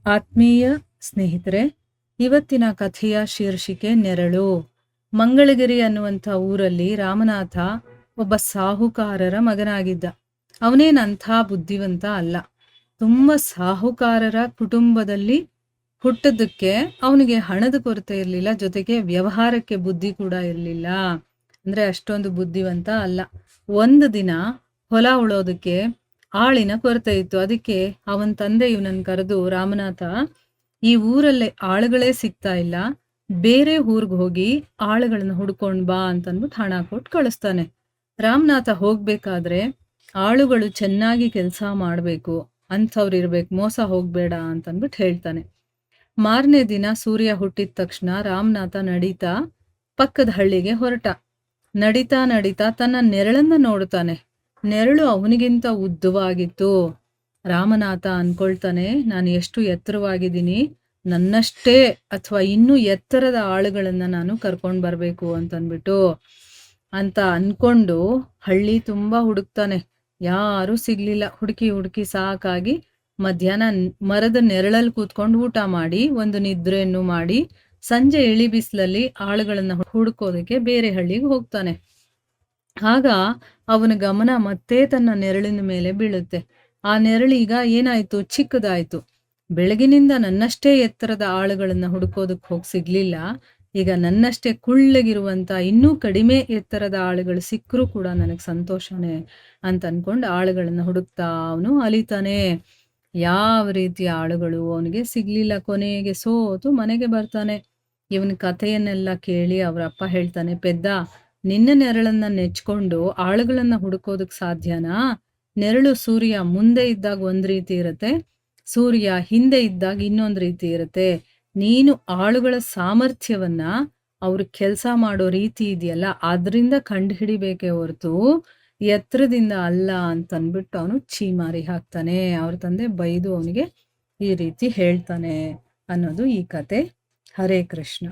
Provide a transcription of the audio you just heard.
ಆತ್ಮೀಯ ಸ್ನೇಹಿತರೆ, ಇವತ್ತಿನ ಕಥೆಯ ಶೀರ್ಷಿಕೆ ನೆರಳು. ಮಂಗಳಗಿರಿ ಅನ್ನುವಂಥ ಊರಲ್ಲಿ ರಾಮನಾಥ ಒಬ್ಬ ಸಾಹುಕಾರರ ಮಗನಾಗಿದ್ದ. ಅವನೇನಂಥ ಬುದ್ಧಿವಂತ ಅಲ್ಲ. ತುಂಬ ಸಾಹುಕಾರರ ಕುಟುಂಬದಲ್ಲಿ ಹುಟ್ಟೋದಕ್ಕೆ ಅವನಿಗೆ ಹಣದ ಕೊರತೆ ಇರಲಿಲ್ಲ, ಜೊತೆಗೆ ವ್ಯವಹಾರಕ್ಕೆ ಬುದ್ಧಿ ಕೂಡ ಇರಲಿಲ್ಲ. ಅಂದರೆ ಅಷ್ಟೊಂದು ಬುದ್ಧಿವಂತ ಅಲ್ಲ. ಒಂದು ದಿನ ಹೊಲ ಉಳೋದಕ್ಕೆ ಆಳಿನ ಕೊರತೆ ಇತ್ತು. ಅದಕ್ಕೆ ಅವನ ತಂದೆ ಇವನನ್ನು ಕರೆದು, ರಾಮನಾಥ, ಈ ಊರಲ್ಲಿ ಆಳುಗಳೇ ಸಿಗ್ತಾ ಇಲ್ಲ, ಬೇರೆ ಊರಿಗೆ ಹೋಗಿ ಆಳುಗಳನ್ನ ಹುಡ್ಕೊಂಡು ಬಾ ಅಂತಂದ್ಬಿಟ್ಟು ಹಣ ಕೊಟ್ಟು ಕಳಿಸ್ತಾನೆ. ರಾಮನಾಥ ಹೋಗ್ಬೇಕಾದ್ರೆ ಆಳುಗಳು ಚೆನ್ನಾಗಿ ಕೆಲಸ ಮಾಡಬೇಕು, ಅಂಥವ್ರು ಇರ್ಬೇಕು, ಮೋಸ ಹೋಗ್ಬೇಡ ಅಂತಂದ್ಬಿಟ್ಟು ಹೇಳ್ತಾನೆ. ಮಾರನೇ ದಿನ ಸೂರ್ಯ ಹುಟ್ಟಿದ ತಕ್ಷಣ ರಾಮನಾಥ ನಡೀತಾ ಪಕ್ಕದ ಹಳ್ಳಿಗೆ ಹೊರಟ. ನಡೀತಾ ನಡೀತಾ ತನ್ನ ನೆರಳನ್ನ ನೋಡ್ತಾನೆ. ನೆರಳು ಅವನಿಗಿಂತ ಉದ್ದವಾಗಿತ್ತು. ರಾಮನಾಥ ಅನ್ಕೊಳ್ತಾನೆ, ನಾನು ಎಷ್ಟು ಎತ್ತರವಾಗಿದ್ದೀನಿ, ನನ್ನಷ್ಟೇ ಅಥವಾ ಇನ್ನೂ ಎತ್ತರದ ಆಳುಗಳನ್ನ ನಾನು ಕರ್ಕೊಂಡು ಬರಬೇಕು ಅಂತಂದ್ಬಿಟ್ಟು ಅಂತ ಅನ್ಕೊಂಡು ಹಳ್ಳಿ ತುಂಬ ಹುಡುಕ್ತಾನೆ. ಯಾರೂ ಸಿಗ್ಲಿಲ್ಲ. ಹುಡುಕಿ ಸಾಕಾಗಿ ಮಧ್ಯಾಹ್ನ ಮರದ ನೆರಳಲ್ಲಿ ಕೂತ್ಕೊಂಡು ಊಟ ಮಾಡಿ ಒಂದು ನಿದ್ರೆಯನ್ನು ಮಾಡಿ ಸಂಜೆ ಇಳಿ ಬಿಸಿಲಲ್ಲಿ ಆಳುಗಳನ್ನ ಹುಡುಕೋದಕ್ಕೆ ಬೇರೆ ಹಳ್ಳಿಗೆ ಹೋಗ್ತಾನೆ. ಆಗ ಅವನ ಗಮನ ಮತ್ತೆ ತನ್ನ ನೆರಳಿನ ಮೇಲೆ ಬೀಳುತ್ತೆ. ಆ ನೆರಳೀಗ ಏನಾಯ್ತು, ಚಿಕ್ಕದಾಯ್ತು. ಬೆಳಗಿನಿಂದ ನನ್ನಷ್ಟೇ ಎತ್ತರದ ಆಳುಗಳನ್ನ ಹುಡುಕೋದಕ್ಕೆ ಹೋಗಿ ಸಿಗ್ಲಿಲ್ಲ. ಈಗ ನನ್ನಷ್ಟೇ ಕುಳ್ಳಗಿರುವಂತ ಇನ್ನೂ ಕಡಿಮೆ ಎತ್ತರದ ಆಳುಗಳು ಸಿಕ್ಕರೂ ಕೂಡ ನನಗೆ ಸಂತೋಷನೇ ಅಂತ ಅನ್ಕೊಂಡು ಆಳುಗಳನ್ನ ಹುಡುಕ್ತಾ ಅವನು ಅಲಿತಾನೆ. ಯಾವ ರೀತಿಯ ಆಳುಗಳು ಅವನಿಗೆ ಸಿಗ್ಲಿಲ್ಲ. ಕೊನೆಗೆ ಸೋತು ಮನೆಗೆ ಬರ್ತಾನೆ. ಇವನ ಕಥೆಯನ್ನೆಲ್ಲ ಕೇಳಿ ಅವರ ಅಪ್ಪ ಹೇಳ್ತಾನೆ, ಪೆದ್ದ, ನಿನ್ನ ನೆರಳನ್ನ ನೆಚ್ಕೊಂಡು ಆಳುಗಳನ್ನ ಹುಡುಕೋದಕ್ ಸಾಧ್ಯನಾ? ನೆರಳು ಸೂರ್ಯ ಮುಂದೆ ಇದ್ದಾಗ ಒಂದ್ ರೀತಿ ಇರುತ್ತೆ, ಸೂರ್ಯ ಹಿಂದೆ ಇದ್ದಾಗ ಇನ್ನೊಂದ್ ರೀತಿ ಇರುತ್ತೆ. ನೀನು ಆಳುಗಳ ಸಾಮರ್ಥ್ಯವನ್ನ ಅವ್ರ ಕೆಲಸ ಮಾಡೋ ರೀತಿ ಇದೆಯಲ್ಲ, ಅದರಿಂದ ಕಂಡು ಹಿಡಿಬೇಕೇ ಹೊರತು ಎತ್ತರದಿಂದ ಅಲ್ಲ ಅಂತನ್ಬಿಟ್ಟು ಅವನು ಛೀಮಾರಿ ಹಾಕ್ತಾನೆ. ಅವ್ರ ತಂದೆ ಬೈದು ಅವನಿಗೆ ಈ ರೀತಿ ಹೇಳ್ತಾನೆ ಅನ್ನೋದು ಈ ಕತೆ. ಹರೇ ಕೃಷ್ಣ.